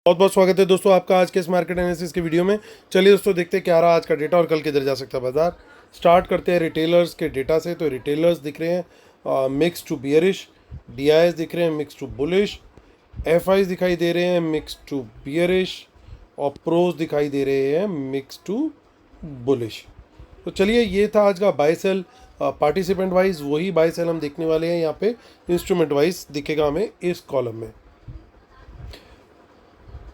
बहुत बहुत स्वागत है दोस्तों आपका आज के इस मार्केट एनालिसिस के वीडियो में। चलिए दोस्तों देखते हैं क्या रहा आज का डेटा और कल किधर जा सकता है बाजार। स्टार्ट करते हैं रिटेलर्स के डेटा से। तो रिटेलर्स दिख रहे हैं मिक्स टू बियरिश, डीआईएस दिख रहे हैं मिक्स टू बुलिश, एफआईज दिखाई दे रहे हैं मिक्स टू बियरिश और प्रोज दिखाई दे रहे हैं मिक्स टू बुलिश। तो चलिए ये था आज का बाय सेल पार्टिसिपेंट वाइज। वही बाय सेल हम देखने वाले हैं यहाँ पे इंस्ट्रूमेंट वाइज दिखेगा हमें इस कॉलम में।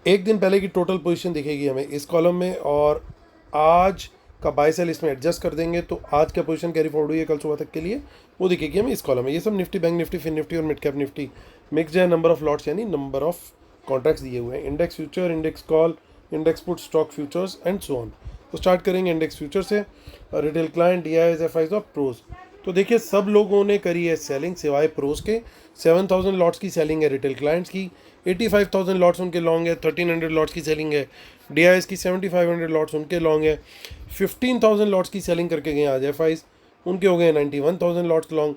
एक दिन पहले की टोटल पोजीशन दिखेगी हमें इस कॉलम में और आज का बाय सेल इसमें एडजस्ट कर देंगे तो आज क्या पोजीशन कैरी फॉरवर्ड हुई है कल सुबह तक के लिए वो दिखेगी हमें इस कॉलम में। ये सब Nifty, bank Nifty, Fin Nifty और मिड कैप निफ्टी मिक्स है। नंबर ऑफ लॉट्स यानी नंबर ऑफ कॉन्ट्रैक्ट्स दिए हुए हैं। Index future, index call, index put, stock futures and so on. तो स्टार्ट करेंगे इंडेक्स फ्यूचर से। रिटेल क्लाइंट, डीआईएस, एफआईज और प्रोज। तो देखिए सब लोगों ने करी है सेलिंग सिवाय प्रोज के। 7000 लॉट्स की सेलिंग है रिटेल क्लाइंट्स की, 85,000 लॉट्स उनके लॉन्ग है, 1300 लॉट्स की सेलिंग है डीआईएस की, 7500 लॉट्स उनके लॉन्ग है, 15,000 लॉट्स की सेलिंग करके गए आज एफआईज, उनके हो गए 91,000 लॉट्स लॉन्ग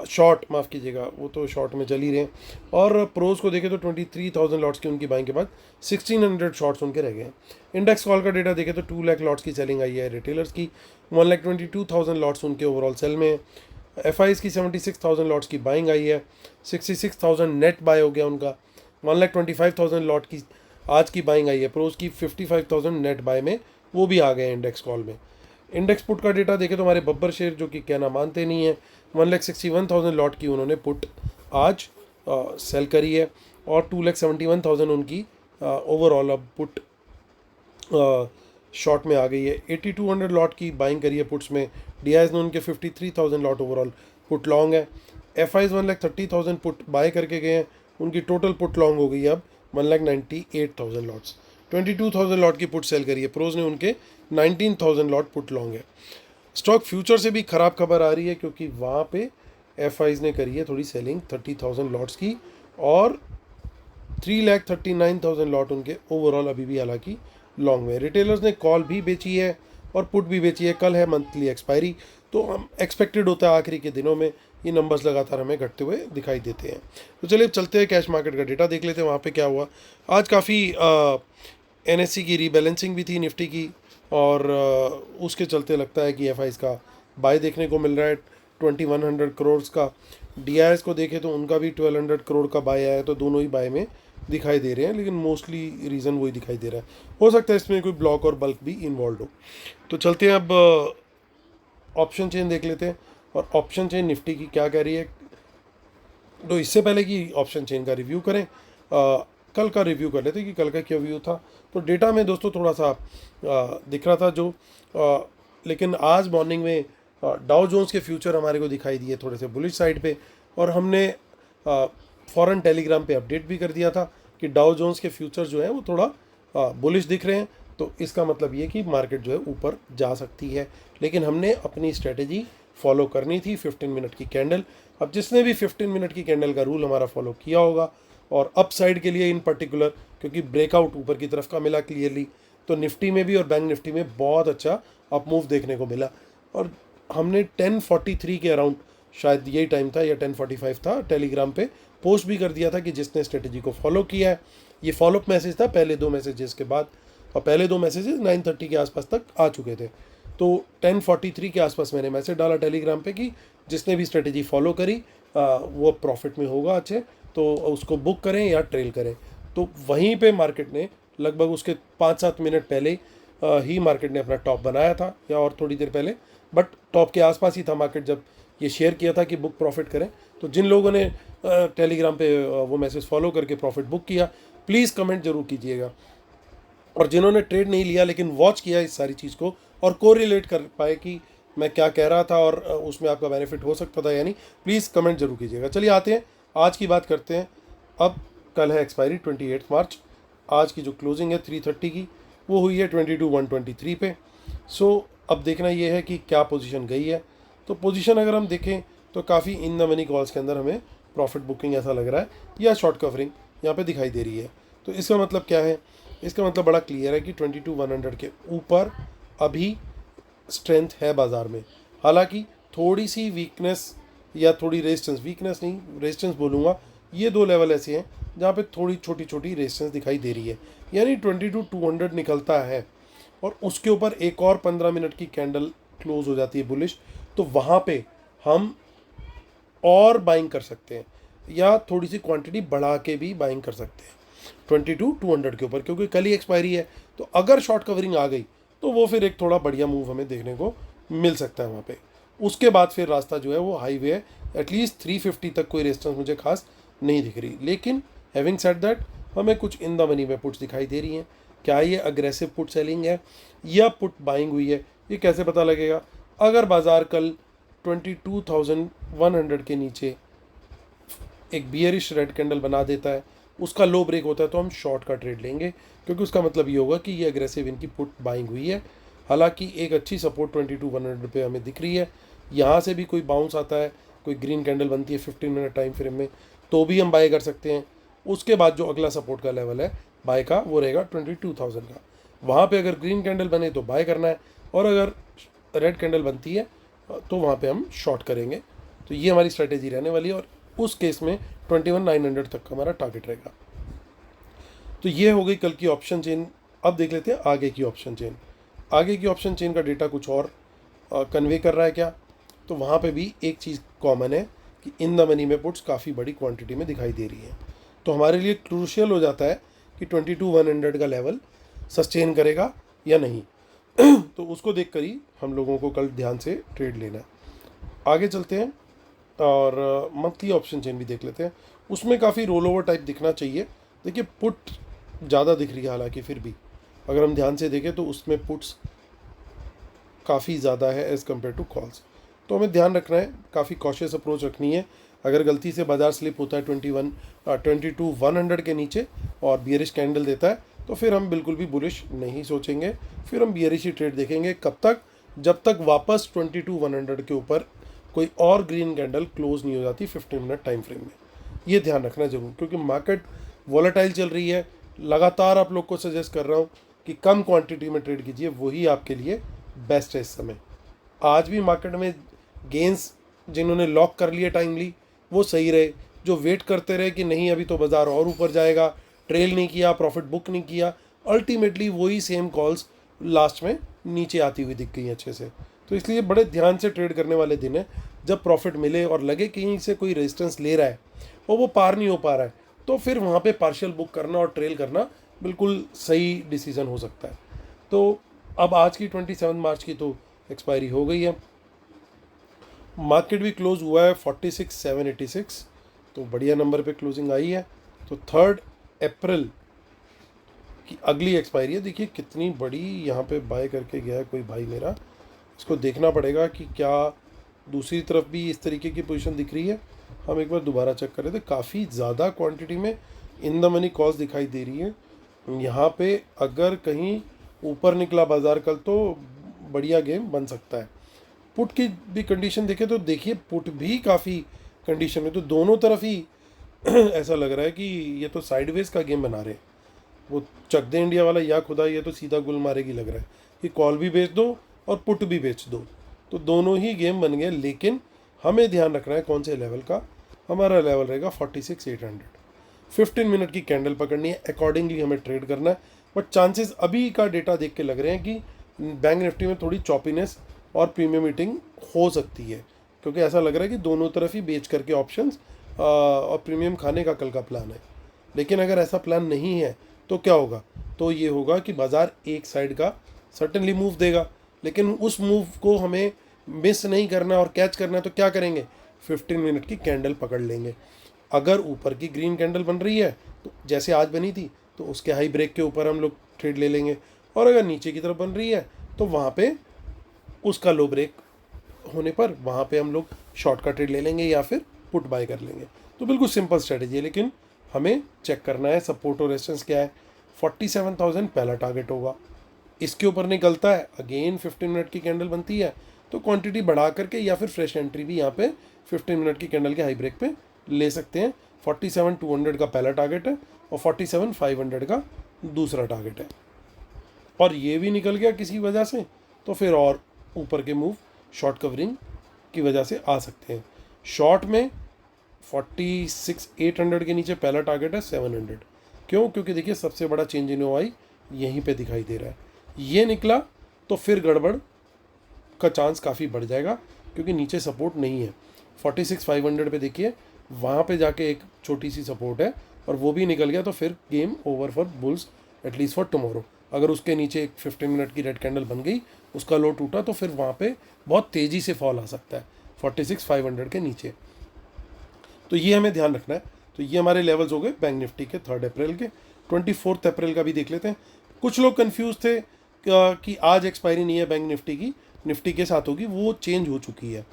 शॉर्ट, माफ़ कीजिएगा वो तो शॉर्ट में चल ही रहे हैं। और प्रोज को देखें तो 23,000 लॉट्स की उनकी बाइंग के बाद 1600 शॉर्ट्स उनके रह गए हैं। इंडेक्स कॉल का डेटा देखें तो 2 लाख लॉट्स की सेलिंग आई है रिटेलर्स की, 1,22,000 लॉट्स उनके ओवरऑल सेल में। एफआईज की 76,000 लॉट्स की बाइंग आई है, 66,000 नेट बाय हो गया उनका, 1,25,000 लॉट की आज की बाइंग आई है। प्रोज की 55,000 नेट बाय में वो भी आ गए इंडेक्स कॉल में। इंडेक्स पुट का डेटा देखें तो हमारे बब्बर शेयर जो कि कहना मानते नहीं है, 1,61,000 लॉट की उन्होंने पुट आज सेल करी है और 2,71,000 उनकी ओवरऑल अब पुट शॉर्ट में आ गई है। 8,200 लॉट की बाइंग करी है पुट्स में। डीआईएस ने उनके 53,000 लॉट ओवरऑल पुट लॉन्ग है। एफआईज 1,30,000 पुट बाय करके गए हैं, उनकी टोटल पुट लॉन्ग हो गई है अब 1,98,000 लॉट्स। 22,000 लॉट की पुट सेल करी है प्रोज ने, उनके 19,000 लॉट पुट लॉन्ग है। स्टॉक फ्यूचर से भी ख़राब खबर आ रही है क्योंकि वहाँ पे एफआईज ने करी है थोड़ी सेलिंग 30,000 लॉट्स की और 3,39,000 लॉट उनके ओवरऑल अभी भी हालांकि लॉन्ग में। रिटेलर्स ने कॉल भी बेची है और पुट भी बेची है। कल है मंथली एक्सपायरी, तो हम एक्सपेक्टेड होता है आखिरी के दिनों में ये नंबर्स लगातार हमें घटते हुए दिखाई देते हैं। तो चलिए चलते हैं कैश मार्केट का डेटा देख लेते हैं वहाँ पे क्या हुआ। आज काफ़ी एनएससी की रीबैलेंसिंग भी थी निफ्टी की और उसके चलते लगता है कि एफआईज का बाय देखने को मिल रहा है 2,100 करोड़ का। डीआईएस को देखें तो उनका भी 1,200 करोड़ का बाय आया है, तो दोनों ही बाय में दिखाई दे रहे हैं, लेकिन मोस्टली रीज़न वही दिखाई दे रहा है। हो सकता है इसमें कोई ब्लॉक और बल्क भी इन्वॉल्व हो। तो चलते हैं अब ऑप्शन चेन देख लेते हैं और ऑप्शन चेन निफ्टी की क्या कह रही है। तो इससे पहले कि ऑप्शन चेन का रिव्यू करें कल का रिव्यू कर लेते हैं कि कल का क्या व्यू था। तो डेटा में दोस्तों थोड़ा सा दिख रहा था जो लेकिन आज मॉर्निंग में डाउ जोन्स के फ्यूचर हमारे को दिखाई दिए थोड़े से बुलिश साइड पे और हमने फ़ौरन टेलीग्राम पे अपडेट भी कर दिया था कि डाउ जोन्स के फ्यूचर जो है वो थोड़ा बुलिश दिख रहे हैं। तो इसका मतलब ये कि मार्केट जो है ऊपर जा सकती है, लेकिन हमने अपनी स्ट्रेटेजी फॉलो करनी थी 15 मिनट की कैंडल। अब जिसने भी 15 मिनट की कैंडल का रूल हमारा फॉलो किया होगा और अप साइड के लिए इन पर्टिकुलर क्योंकि ब्रेकआउट ऊपर की तरफ का मिला क्लियरली, तो निफ्टी में भी और बैंक निफ्टी में बहुत अच्छा अप मूव देखने को मिला। और हमने 10:43 के अराउंड, शायद यही टाइम था या 10:45 था, टेलीग्राम पे पोस्ट भी कर दिया था कि जिसने स्ट्रेटजी को फॉलो किया है। ये फॉलोअप मैसेज था पहले 2 मैसेजेस के बाद और पहले 2 मैसेजेस 9:30 के आसपास तक आ चुके थे। तो 10:43 के आसपास मैंने मैसेज डाला टेलीग्राम पे कि जिसने भी स्ट्रेटजी फॉलो करी वो प्रॉफिट में होगा अच्छे, तो उसको बुक करें या ट्रेल करें। तो वहीं पे मार्केट ने लगभग उसके 5-7 मिनट पहले ही मार्केट ने अपना टॉप बनाया था या और थोड़ी देर पहले, बट टॉप के आसपास ही था मार्केट जब ये शेयर किया था कि बुक प्रॉफिट करें। तो जिन लोगों ने टेलीग्राम पे वो मैसेज फॉलो करके प्रॉफिट बुक किया प्लीज़ कमेंट जरूर कीजिएगा, और जिन्होंने ट्रेड नहीं लिया लेकिन वॉच किया इस सारी चीज़ को और कोरिलेट कर पाए कि मैं क्या कह रहा था और उसमें आपका बेनिफिट हो सकता था यानी, प्लीज़ कमेंट जरूर कीजिएगा। चलिए आते हैं आज की बात करते हैं। अब कल है एक्सपायरी 28 मार्च, आज की जो क्लोजिंग है 3:30 की वो हुई है 22,123 पे। सो अब देखना ये है कि क्या पोजीशन गई है। तो पोजीशन अगर हम देखें तो काफ़ी इन द मनी कॉल्स के अंदर हमें प्रॉफिट बुकिंग ऐसा लग रहा है या शॉर्ट कवरिंग यहाँ पे दिखाई दे रही है। तो इसका मतलब क्या है, इसका मतलब बड़ा क्लियर है कि 22,100 के ऊपर अभी स्ट्रेंथ है बाज़ार में। हालांकि थोड़ी सी वीकनेस या थोड़ी रेजिस्टेंस, वीकनेस नहीं रेजिस्टेंस बोलूँगा, ये 2 लेवल ऐसे हैं जहाँ पे थोड़ी छोटी छोटी रेजिस्टेंस दिखाई दे रही है, यानी 22,200 निकलता है और उसके ऊपर एक और 15 मिनट की कैंडल क्लोज हो जाती है बुलिश, तो वहाँ पे हम और बाइंग कर सकते हैं या थोड़ी सी क्वांटिटी बढ़ा के भी बाइंग कर सकते हैं 22,200 के ऊपर, क्योंकि कल ही एक्सपायरी है। तो अगर शॉर्ट कवरिंग आ गई तो वो फिर एक थोड़ा बढ़िया मूव हमें देखने को मिल सकता है वहाँ पे। उसके बाद फिर रास्ता जो है वो हाईवे है, एटलीस्ट 350 तक कोई रेजिस्टेंस मुझे खास नहीं दिख रही। लेकिन हैविंग सेड दैट, हमें कुछ इन द मनी में पुट्स दिखाई दे रही हैं। क्या ये अग्रेसिव पुट सेलिंग है या पुट बाइंग हुई है, ये कैसे पता लगेगा? अगर बाज़ार कल 22,100 के नीचे एक बियरिश रेड कैंडल बना देता है, उसका लो ब्रेक होता है, तो हम शॉर्ट का ट्रेड लेंगे, क्योंकि उसका मतलब ये होगा कि ये अग्रेसिव इनकी पुट बाइंग हुई है। हालांकि एक अच्छी सपोर्ट 22,100 पे हमें दिख रही है। यहाँ से भी कोई बाउंस आता है, कोई ग्रीन कैंडल बनती है 15 मिनट टाइम फ्रेम में, तो भी हम बाय कर सकते हैं। उसके बाद जो अगला सपोर्ट का लेवल है बाय का, वो रहेगा 22,000 का। वहाँ पे अगर ग्रीन कैंडल बने तो बाय करना है, और अगर रेड कैंडल बनती है तो वहाँ पे हम शॉर्ट करेंगे। तो ये हमारी स्ट्रेटेजी रहने वाली है, और उस केस में 21,900 तक का हमारा टारगेट रहेगा। तो ये हो गई कल की ऑप्शन चेन। अब देख लेते हैं आगे की ऑप्शन चेन। आगे की ऑप्शन चेन का डेटा कुछ और कन्वे कर रहा है क्या? तो वहाँ पे भी एक चीज़ कॉमन है कि इन द मनी में पुट्स काफ़ी बड़ी क्वांटिटी में दिखाई दे रही है। तो हमारे लिए क्रूशियल हो जाता है कि 22,100 का लेवल सस्टेन करेगा या नहीं। तो उसको देख कर ही हम लोगों को कल ध्यान से ट्रेड लेना है। आगे चलते हैं और मंथली ऑप्शन चेन भी देख लेते हैं। उसमें काफ़ी रोल ओवर टाइप दिखना चाहिए। देखिए पुट ज़्यादा दिख रही है, हालांकि फिर भी अगर हम ध्यान से देखें तो उसमें पुट्स काफ़ी ज़्यादा है एज़ कम्पेयर टू कॉल्स। तो हमें ध्यान रखना है, काफ़ी कॉशियस अप्रोच रखनी है। अगर गलती से बाजार स्लिप होता है 22,100 के नीचे और बियरिश कैंडल देता है, तो फिर हम बिल्कुल भी बुलिश नहीं सोचेंगे, फिर हम बियरिश ही ट्रेड देखेंगे। कब तक? जब तक वापस 22,100 के ऊपर कोई और ग्रीन कैंडल क्लोज नहीं हो जाती 15 मिनट टाइम फ्रेम में। ये ध्यान रखना जरूर, क्योंकि मार्केट वॉलेटाइल चल रही है। लगातार आप लोग को सजेस्ट कर रहा हूँ कि कम क्वांटिटी में ट्रेड कीजिए, वही आपके लिए बेस्ट है इस समय। आज भी मार्केट में गेंस जिन्होंने लॉक कर लिए टाइमली, वो सही रहे। जो वेट करते रहे कि नहीं अभी तो बाज़ार और ऊपर जाएगा, ट्रेल नहीं किया, प्रॉफिट बुक नहीं किया, अल्टीमेटली वही सेम कॉल्स लास्ट में नीचे आती हुई दिख गई अच्छे से। तो इसलिए बड़े ध्यान से ट्रेड करने वाले दिन है। जब प्रॉफिट मिले और लगे कहीं से कोई रेजिस्टेंस ले रहा है और वो पार नहीं हो पा रहा है, तो फिर वहाँ पे पार्शियल बुक करना और ट्रेल करना बिल्कुल सही डिसीजन हो सकता है। तो अब आज की 27 मार्च की तो एक्सपायरी हो गई है। मार्केट भी क्लोज हुआ है 46,786, तो बढ़िया नंबर पे क्लोजिंग आई है। तो 3 अप्रैल की अगली एक्सपायरी है। देखिए कितनी बड़ी यहाँ पे बाय करके गया है कोई भाई मेरा, इसको देखना पड़ेगा कि क्या दूसरी तरफ भी इस तरीके की पोजीशन दिख रही है। हम एक बार दोबारा चेक कर रहे थे, काफ़ी ज़्यादा क्वांटिटी में इन द मनी कॉल्स दिखाई दे रही है यहाँ पे। अगर कहीं ऊपर निकला बाजार कल तो बढ़िया गेम बन सकता है। पुट की भी कंडीशन देखें तो देखिए पुट भी काफ़ी कंडीशन में, तो दोनों तरफ ही ऐसा लग रहा है कि ये तो साइडवेज का गेम बना रहे हैं। वो चक दे इंडिया वाला या खुदा, ये तो सीधा गुल मारेगी लग रहा है कि कॉल भी बेच दो और पुट भी बेच दो, तो दोनों ही गेम बन गए। लेकिन हमें ध्यान रखना है कौन से लेवल का। हमारा लेवल रहेगा 46,800। 15 मिनट की कैंडल पकड़नी है, अकॉर्डिंगली हमें ट्रेड करना है। बट चांसेस अभी का डेटा देख के लग रहे हैं कि बैंक निफ्टी में थोड़ी चॉपीनेस और प्रीमियम मीटिंग हो सकती है, क्योंकि ऐसा लग रहा है कि दोनों तरफ ही बेच करके ऑप्शंस और प्रीमियम खाने का कल का प्लान है। लेकिन अगर ऐसा प्लान नहीं है तो क्या होगा? तो ये होगा कि बाज़ार एक साइड का सर्टेनली मूव देगा, लेकिन उस मूव को हमें मिस नहीं करना और कैच करना है। तो क्या करेंगे? 15 मिनट की कैंडल पकड़ लेंगे। अगर ऊपर की ग्रीन कैंडल बन रही है तो जैसे आज बनी थी, तो उसके हाई ब्रेक के ऊपर हम लोग ट्रेड ले लेंगे, और अगर नीचे की तरफ बन रही है तो वहाँ पे उसका लो ब्रेक होने पर वहाँ पे हम लोग शॉर्ट का ट्रेड ले लेंगे या फिर पुट बाय कर लेंगे। तो बिल्कुल सिंपल स्ट्रेटजी है, लेकिन हमें चेक करना है सपोर्ट और रेजिस्टेंस क्या है। 47,000 पहला टारगेट होगा। इसके ऊपर निकलता है, अगेन 15 मिनट की कैंडल बनती है, तो क्वांटिटी बढ़ा करके या फिर फ्रेश एंट्री भी यहाँ पे 15 मिनट की कैंडल के हाई ब्रेक पे ले सकते हैं। 47,200 का पहला टारगेट है और 47,500 का दूसरा टारगेट है। और ये भी निकल गया किसी वजह से, तो फिर और ऊपर के मूव शॉर्ट कवरिंग की वजह से आ सकते हैं। शॉर्ट में 46,800 के नीचे पहला टारगेट है 700। क्यों? क्योंकि देखिए सबसे बड़ा चेंज इन ओआई यहीं पे दिखाई दे रहा है। ये निकला तो फिर गड़बड़ का चांस काफ़ी बढ़ जाएगा, क्योंकि नीचे सपोर्ट नहीं है। 46,500 पे देखिए वहाँ पे जाके एक छोटी सी सपोर्ट है, और वो भी निकल गया तो फिर game over for bulls, at least for tomorrow. अगर उसके नीचे एक 15 मिनट की रेड कैंडल बन गई, उसका लो टूटा, तो फिर वहाँ पे बहुत तेज़ी से फॉल आ सकता है 46,500 के नीचे। तो ये हमें ध्यान रखना है। तो ये हमारे लेवल्स हो गए बैंक निफ्टी के 3 अप्रैल के। 24 अप्रैल का भी देख लेते हैं। कुछ लोग कंफ्यूज थे कि आज एक्सपायरी नहीं है बैंक निफ्टी की, निफ्टी के साथ होगी, वो चेंज हो चुकी है।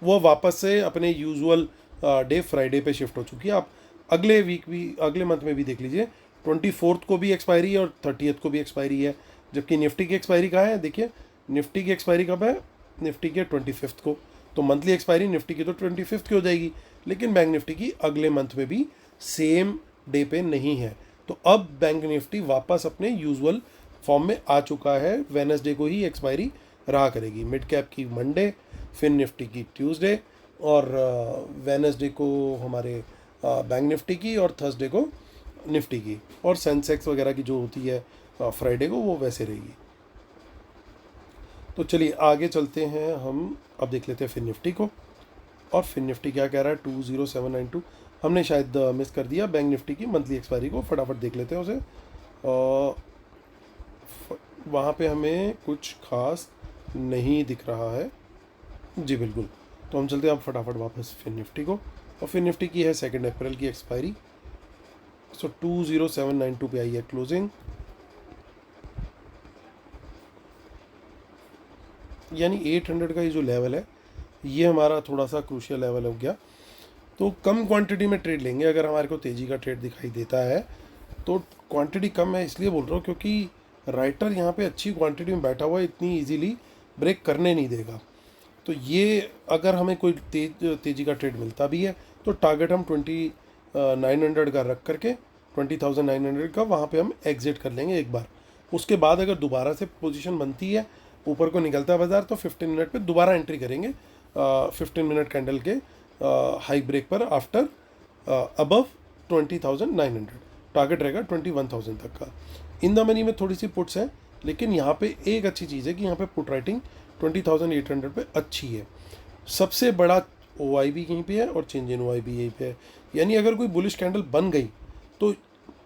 वो वापस से अपने यूजुअल डे फ्राइडे पे शिफ्ट हो चुकी है। आप अगले वीक भी, अगले मंथ में भी देख लीजिए, 24 को भी एक्सपायरी है और 30 को भी एक्सपायरी है। जबकि निफ्टी की एक्सपायरी कहाँ है? देखिए निफ्टी की एक्सपायरी कब है? निफ्टी के 25 को। तो मंथली एक्सपायरी निफ्टी की तो 25 की हो जाएगी, लेकिन बैंक निफ्टी की अगले मंथ में भी सेम डे पे नहीं है। तो अब बैंक निफ्टी वापस अपने यूजुअल फॉर्म में आ चुका है। वेडनेसडे को ही एक्सपायरी रहा करेगी। मिड कैप की मंडे, फिर निफ्टी की ट्यूसडे, और वेडनेसडे को हमारे बैंक निफ्टी की, और थर्सडे को निफ्टी की, और सेंसेक्स वगैरह की जो होती है फ्राइडे को, वो वैसे रहेगी। तो चलिए आगे चलते हैं हम। अब देख लेते हैं फिर निफ्टी को, और फिर निफ्टी क्या कह रहा है 20792। हमने शायद मिस कर दिया बैंक निफ्टी की मंथली एक्सपायरी को, फटाफट देख लेते हैं उसे। वहाँ पे हमें कुछ खास नहीं दिख रहा है जी, बिल्कुल। तो हम चलते हैं अब फटाफट वापस फिर निफ्टी को, और फिर निफ्टी की है 2 अप्रैल की एक्सपायरी। सो 20792 पे आई है क्लोजिंग, यानी 800 का ये जो लेवल है, ये हमारा थोड़ा सा क्रूशियल लेवल हो गया। तो कम क्वांटिटी में ट्रेड लेंगे अगर हमारे को तेज़ी का ट्रेड दिखाई देता है। तो क्वांटिटी कम है इसलिए बोल रहा हूँ क्योंकि राइटर यहाँ पे अच्छी क्वांटिटी में बैठा हुआ है, इतनी इजीली ब्रेक करने नहीं देगा। तो ये अगर हमें कोई तेज़ी का ट्रेड मिलता भी है तो टारगेट हम 2900 का रख करके 20,900 का वहाँ पे हम एग्जिट कर लेंगे एक बार। उसके बाद अगर दोबारा से पोजीशन बनती है, ऊपर को निकलता है बाजार, तो 15 मिनट पे दोबारा एंट्री करेंगे 15 मिनट कैंडल के हाई ब्रेक पर आफ्टर अबव 20,900। टारगेट रहेगा 21,000 तक का। इन द मनी में थोड़ी सी पुट्स हैं, लेकिन यहाँ पे एक अच्छी चीज़ है कि यहाँ पे पुट राइटिंग 20,800 पे अच्छी है। सबसे बड़ा OI भी यहीं पे है और चेंज इन OI भी यहीं पे है। यानी अगर कोई बुलिश कैंडल बन गई तो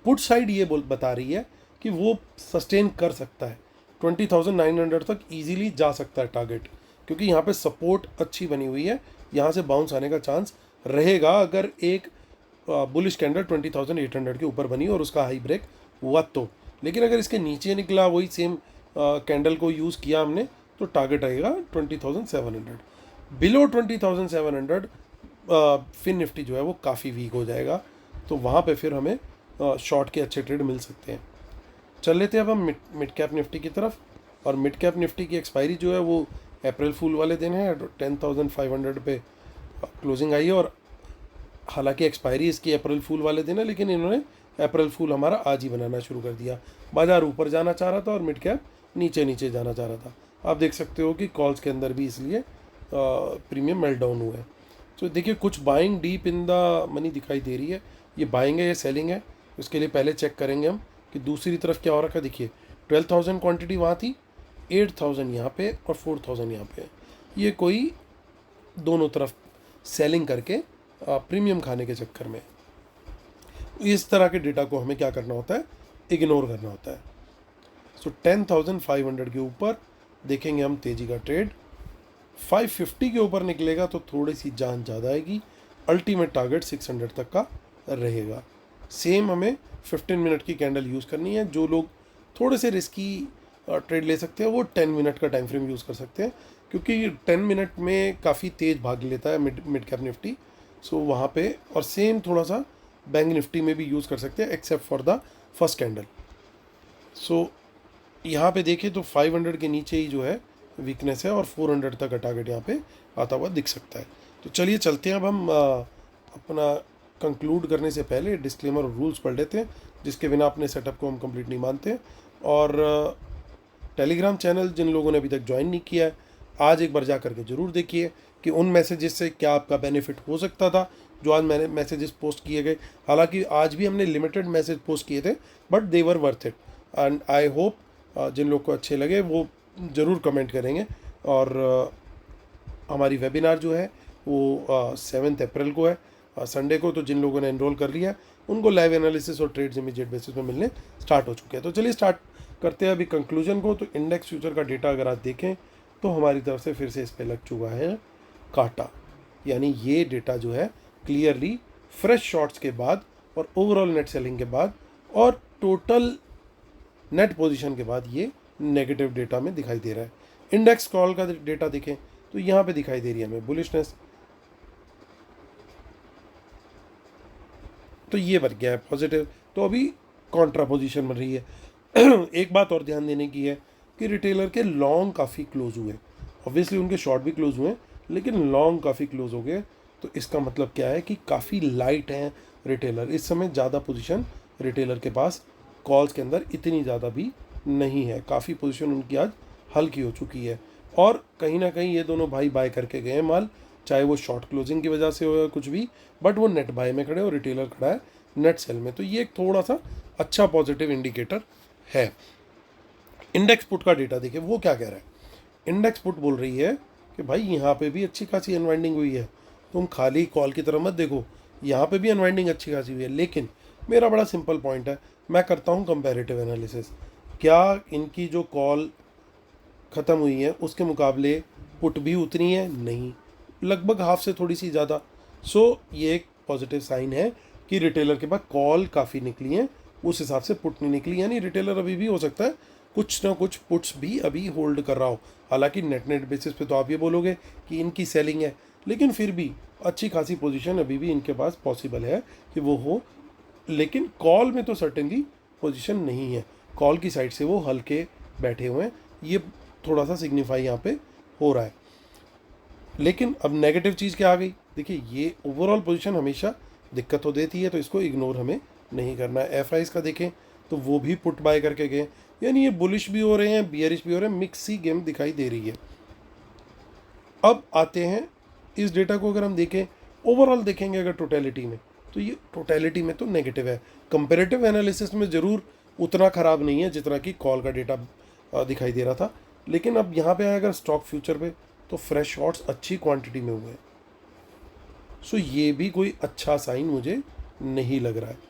पुट साइड ये बता रही है कि वो सस्टेन कर सकता है 20,900 तक, इजीली जा सकता है टारगेट, क्योंकि यहाँ पे सपोर्ट अच्छी बनी हुई है। यहाँ से बाउंस आने का चांस रहेगा अगर एक बुलिश कैंडल 20,800 के ऊपर बनी और उसका हाई ब्रेक हुआ तो। लेकिन अगर इसके नीचे निकला, वही सेम कैंडल को यूज़ किया हमने, तो टारगेट रहेगा 20,700। बिलो 20,700 फिर निफ्टी जो है वो काफ़ी वीक हो जाएगा, तो वहाँ पे फिर हमें शॉर्ट के अच्छे ट्रेड मिल सकते हैं। चल लेते हैं अब हम मिड कैप निफ्टी की तरफ। और मिड कैप निफ्टी की एक्सपायरी जो है वो अप्रैल फूल वाले दिन है। 10,500 पे क्लोजिंग आई है, और हालांकि एक्सपायरी इसकी अप्रैल फूल वाले दिन है, लेकिन इन्होंने अप्रैल फूल हमारा आज ही बनाना शुरू कर दिया। बाजार ऊपर जाना चाह रहा था और मिड कैप नीचे नीचे जाना चाह रहा था। आप देख सकते हो कि कॉल्स के अंदर भी इसलिए प्रीमियम मेल्ट डाउन हुआ है। तो देखिए कुछ buying deep in the money दिखाई दे रही है। ये बाइंग है या सेलिंग है, उसके लिए पहले चेक करेंगे हम कि दूसरी तरफ क्या हो रखा है। देखिए 12,000 क्वांटिटी वहाँ थी, 8,000 यहाँ पे और 4,000 यहाँ पे। ये कोई दोनों तरफ सेलिंग करके प्रीमियम खाने के चक्कर में, इस तरह के डेटा को हमें क्या करना होता है, इग्नोर करना होता है। सो 10,500 के ऊपर देखेंगे हम तेज़ी का ट्रेड। 550 के ऊपर निकलेगा तो थोड़ी सी जान ज़्यादा आएगी। अल्टीमेट टारगेट 600 तक का रहेगा। सेम हमें 15 मिनट की कैंडल यूज़ करनी है। जो लोग थोड़े से रिस्की ट्रेड ले सकते हैं वो 10 मिनट का टाइम फ्रेम यूज़ कर सकते हैं, क्योंकि 10 मिनट में काफ़ी तेज़ भाग लेता है मिड कैप निफ्टी। सो वहाँ पे, और सेम थोड़ा सा बैंक निफ्टी में भी यूज़ कर सकते हैं except for the first candle. So यहाँ पे देखें तो 500 के नीचे ही जो है वीकनेस है, और 400 तक का टारगेट यहाँ पे आता हुआ दिख सकता है। तो चलिए चलते हैं। अब हम अपना कंक्लूड करने से पहले डिस्क्लेमर और रूल्स पढ़ लेते हैं, जिसके बिना अपने सेटअप को हम कंप्लीट नहीं मानते। और टेलीग्राम चैनल जिन लोगों ने अभी तक ज्वाइन नहीं किया है, आज एक बार जा करके ज़रूर देखिए कि उन मैसेजेस से क्या आपका बेनिफिट हो सकता था जो आज मैंने मैसेजेस पोस्ट किए गए, हालांकि आज भी हमने लिमिटेड मैसेज पोस्ट किए थे, but they were worth it. And I hope जिन लोग को अच्छे लगे वो ज़रूर कमेंट करेंगे। और हमारी वेबिनार जो है वो 7 अप्रैल को है, संडे को। तो जिन लोगों ने एनरोल कर लिया है उनको लाइव एनालिसिस और ट्रेड्स इमीडिएट बेसिस पे मिलने स्टार्ट हो चुके हैं। तो चलिए स्टार्ट करते हैं अभी कंक्लूजन को। तो इंडेक्स फ्यूचर का डेटा अगर आप देखें तो हमारी तरफ से फिर से इस पर लग चुका है काटा, यानी ये डेटा जो है क्लियरली फ्रेश शॉर्ट्स के बाद और ओवरऑल नेट सेलिंग के बाद और टोटल नेट पोजीशन के बाद ये नेगेटिव डेटा में दिखाई दे रहा है। इंडेक्स कॉल का डेटा देखें तो यहाँ पे दिखाई दे रही है हमें बुलिशनेस, तो ये बन गया है पॉजिटिव। तो अभी कॉन्ट्रा पोजीशन बन रही है। एक बात और ध्यान देने की है कि रिटेलर के लॉन्ग काफ़ी क्लोज हुए, ऑब्वियसली उनके शॉर्ट भी क्लोज हुए लेकिन लॉन्ग काफ़ी क्लोज हो गए। तो इसका मतलब क्या है कि काफ़ी लाइट हैं रिटेलर इस समय। ज़्यादा पोजीशन रिटेलर के पास कॉल्स के अंदर इतनी ज़्यादा भी नहीं है, काफ़ी पोजीशन उनकी आज हल्की हो चुकी है। और कहीं ना कहीं ये दोनों भाई बाय करके गए हैं माल, चाहे वो शॉर्ट क्लोजिंग की वजह से हो या कुछ भी, बट वो नेट बाय में खड़े और रिटेलर खड़ा है नेट सेल में। तो ये एक थोड़ा सा अच्छा पॉजिटिव इंडिकेटर है। इंडेक्स पुट का डेटा देखिए वो क्या कह रहा है। इंडेक्स पुट बोल रही है कि भाई यहाँ पे भी अच्छी खासी अनवाइंडिंग हुई है, तुम खाली कॉल की तरफ मत देखो, यहाँ पे भी अनवाइंडिंग अच्छी खासी हुई है। लेकिन मेरा बड़ा सिंपल पॉइंट है, मैं करता हूँ कंपैरेटिव एनालिसिस। क्या इनकी जो कॉल ख़त्म हुई है उसके मुकाबले पुट भी उतनी है? नहीं, लगभग हाफ से थोड़ी सी ज़्यादा। सो ये एक पॉजिटिव साइन है कि रिटेलर के पास कॉल काफ़ी निकली हैं, उस हिसाब से पुट नहीं निकली। यानी रिटेलर अभी भी हो सकता है कुछ ना कुछ पुट्स भी अभी होल्ड कर रहा हो। हालांकि नेट बेसिस पे तो आप ये बोलोगे कि इनकी सेलिंग है, लेकिन फिर भी अच्छी खासी पोजीशन अभी भी इनके पास पॉसिबल है कि वो हो। लेकिन कॉल में तो सर्टेनली पोजीशन नहीं है, कॉल की साइड से वो हल्के बैठे हुए हैं, ये थोड़ा सा सिग्निफाई यहाँ पे हो रहा है। लेकिन अब नेगेटिव चीज़ क्या आ गई, देखिए ये ओवरऑल पोजीशन हमेशा दिक्कत हो देती है, तो इसको इग्नोर हमें नहीं करना है। एफ आईज का देखें तो वो भी पुट बाय करके गए, यानी ये बुलिश भी हो रहे हैं बियरिश भी हो रहे हैं, मिक्स सी गेम दिखाई दे रही है। अब आते हैं इस डेटा को अगर हम देखें ओवरऑल देखेंगे अगर टोटलिटी में, तो ये टोटलिटी में तो नेगेटिव है। कंपेरेटिव एनालिसिस में ज़रूर उतना ख़राब नहीं है जितना कि कॉल का डेटा दिखाई दे रहा था। लेकिन अब यहाँ पे आए अगर स्टॉक फ्यूचर पे तो फ्रेश शॉर्ट्स अच्छी क्वांटिटी में हुए हैं। सो ये भी कोई अच्छा साइन मुझे नहीं लग रहा है।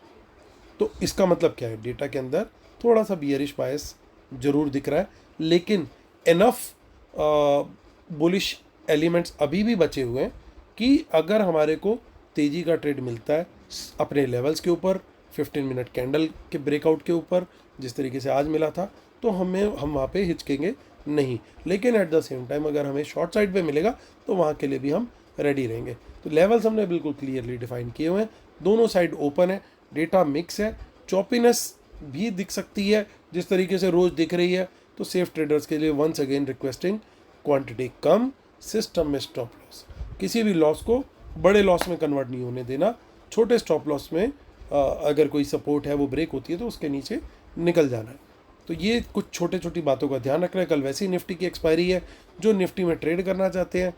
तो इसका मतलब क्या है, डेटा के अंदर थोड़ा सा बियरिश बायस ज़रूर दिख रहा है, लेकिन इनफ बुलिश एलिमेंट्स अभी भी बचे हुए हैं कि अगर हमारे को तेज़ी का ट्रेड मिलता है अपने लेवल्स के ऊपर 15 मिनट कैंडल के ब्रेकआउट के ऊपर जिस तरीके से आज मिला था, तो हम वहाँ पे हिचकेंगे नहीं। लेकिन एट द सेम टाइम अगर हमें शॉर्ट साइड पे मिलेगा तो वहाँ के लिए भी हम रेडी रहेंगे। तो लेवल्स हमने बिल्कुल क्लियरली डिफाइन किए हुए हैं, दोनों साइड ओपन है, डेटा मिक्स है, चॉपीनेस भी दिख सकती है जिस तरीके से रोज़ दिख रही है। तो सेफ ट्रेडर्स के लिए वंस अगेन रिक्वेस्टिंग क्वांटिटी कम, सिस्टम में स्टॉप लॉस, किसी भी लॉस को बड़े लॉस में कन्वर्ट नहीं होने देना। छोटे स्टॉप लॉस में अगर कोई सपोर्ट है वो ब्रेक होती है तो उसके नीचे निकल जाना है। तो ये कुछ छोटे छोटी बातों का ध्यान रखना है। कल वैसे ही निफ्टी की एक्सपायरी है, जो निफ्टी में ट्रेड करना चाहते हैं,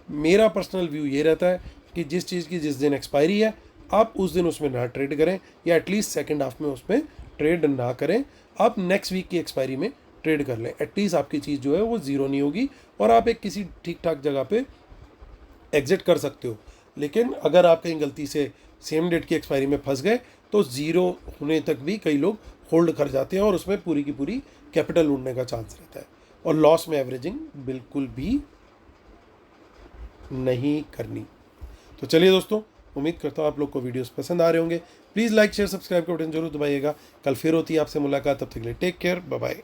मेरा पर्सनल व्यू ये रहता है कि जिस चीज़ की जिस दिन एक्सपायरी है आप उस दिन उसमें ना ट्रेड करें, या एटलीस्ट सेकेंड हाफ में उसमें ट्रेड ना करें। आप नेक्स्ट वीक की एक्सपायरी में ट्रेड कर लें, एटलीस्ट आपकी चीज़ जो है वो ज़ीरो नहीं होगी और आप एक किसी ठीक ठाक जगह पे एग्जिट कर सकते हो। लेकिन अगर आप कहीं गलती से सेम डेट की एक्सपायरी में फंस गए तो ज़ीरो होने तक भी कई लोग होल्ड कर जाते हैं और उसमें पूरी की पूरी कैपिटल उड़ने का चांस रहता है। और लॉस में एवरेजिंग बिल्कुल भी नहीं करनी। तो चलिए दोस्तों, उम्मीद करता हूँ आप लोग को वीडियोस पसंद आ रहे होंगे। प्लीज़ लाइक शेयर सब्सक्राइब का बटन जरूर दबाइएगा। कल फिर होती है आपसे मुलाकात, तब तक के लिए टेक केयर, बाय बाय।